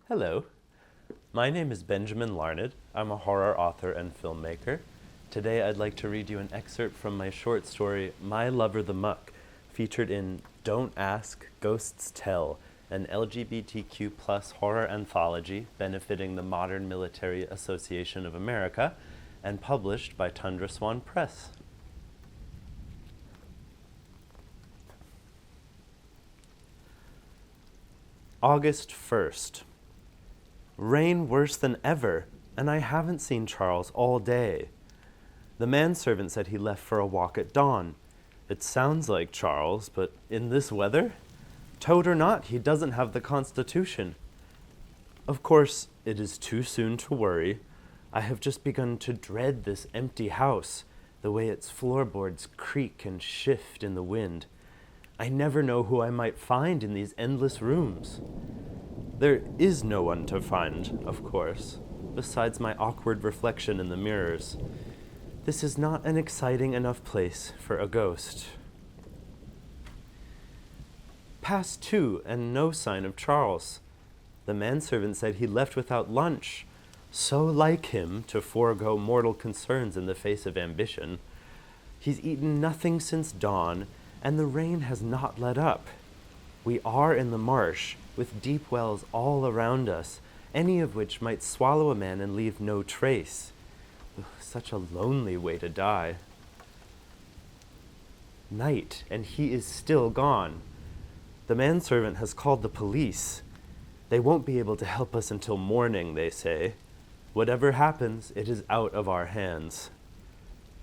Hello, my name is Benjamin Larned. I'm a horror author and filmmaker. Today I'd like to read you an excerpt from my short story, My Lover the Muck, featured in Don't Ask, Ghosts Tell, an LGBTQ plus horror anthology benefiting the Modern Military Association of America and published by Tundra Swan Press. August 1st. Rain worse than ever, and I haven't seen Charles all day. The manservant said he left for a walk at dawn. It sounds like Charles, but in this weather? Toad or not, he doesn't have the constitution. Of course, it is too soon to worry. I have just begun to dread this empty house, the way its floorboards creak and shift in the wind. I never know who I might find in these endless rooms. There is no one to find, of course, besides my awkward reflection in the mirrors. This is not an exciting enough place for a ghost. Past 2 and no sign of Charles. The manservant said he left without lunch. So like him to forego mortal concerns in the face of ambition. He's eaten nothing since dawn, and the rain has not let up. We are in the marsh, with deep wells all around us, any of which might swallow a man and leave no trace. Ugh, such a lonely way to die. Night, and he is still gone. The manservant has called the police. They won't be able to help us until morning, they say. Whatever happens, it is out of our hands.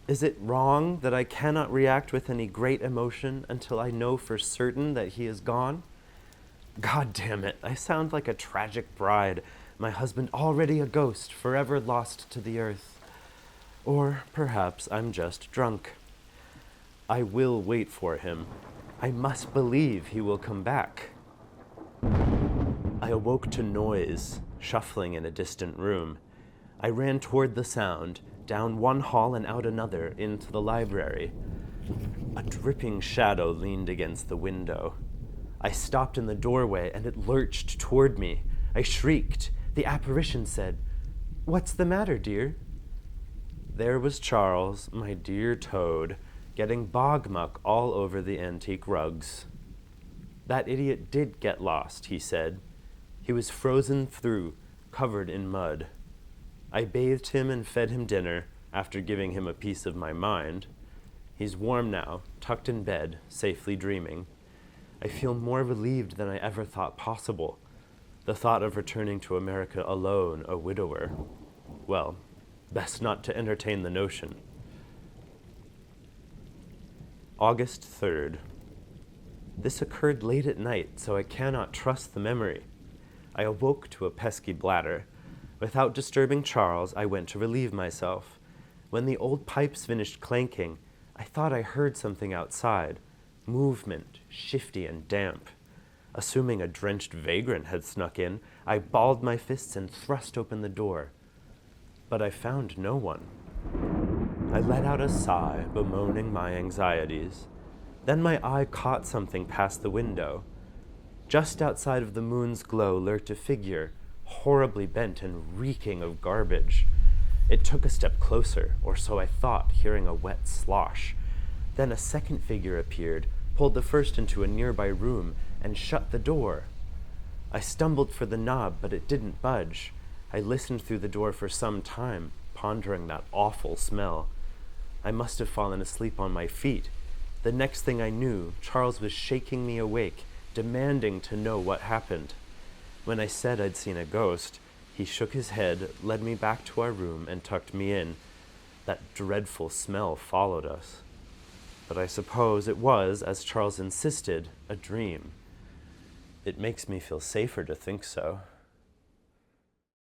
Is it wrong that I cannot react with any great emotion until I know for certain that he is gone? God damn it, I sound like a tragic bride, my husband already a ghost, forever lost to the earth. Or perhaps I'm just drunk. I will wait for him. I must believe he will come back. I awoke to noise, shuffling in a distant room. I ran toward the sound, down one hall and out another, into the library. A dripping shadow leaned against the window. I stopped in the doorway, and it lurched toward me. I shrieked. The apparition said, "What's the matter, dear?" There was Charles, my dear Toad, getting bog muck all over the antique rugs. That idiot did get lost, he said. He was frozen through, covered in mud. I bathed him and fed him dinner, after giving him a piece of my mind. He's warm now, tucked in bed, safely dreaming. I feel more relieved than I ever thought possible. The thought of returning to America alone, a widower. Well, best not to entertain the notion. August 3rd. This occurred late at night, so I cannot trust the memory. I awoke to a pesky bladder. Without disturbing Charles, I went to relieve myself. When the old pipes finished clanking, I thought I heard something outside. Movement, shifty and damp. Assuming a drenched vagrant had snuck in, I balled my fists and thrust open the door. But I found no one. I let out a sigh, bemoaning my anxieties. Then my eye caught something past the window. Just outside of the moon's glow lurked a figure, horribly bent and reeking of garbage. It took a step closer, or so I thought, hearing a wet slosh. Then a second figure appeared, pulled the first into a nearby room, and shut the door. I stumbled for the knob, but it didn't budge. I listened through the door for some time, pondering that awful smell. I must have fallen asleep on my feet. The next thing I knew, Charles was shaking me awake, demanding to know what happened. When I said I'd seen a ghost, he shook his head, led me back to our room, and tucked me in. That dreadful smell followed us. But I suppose it was, as Charles insisted, a dream. It makes me feel safer to think so.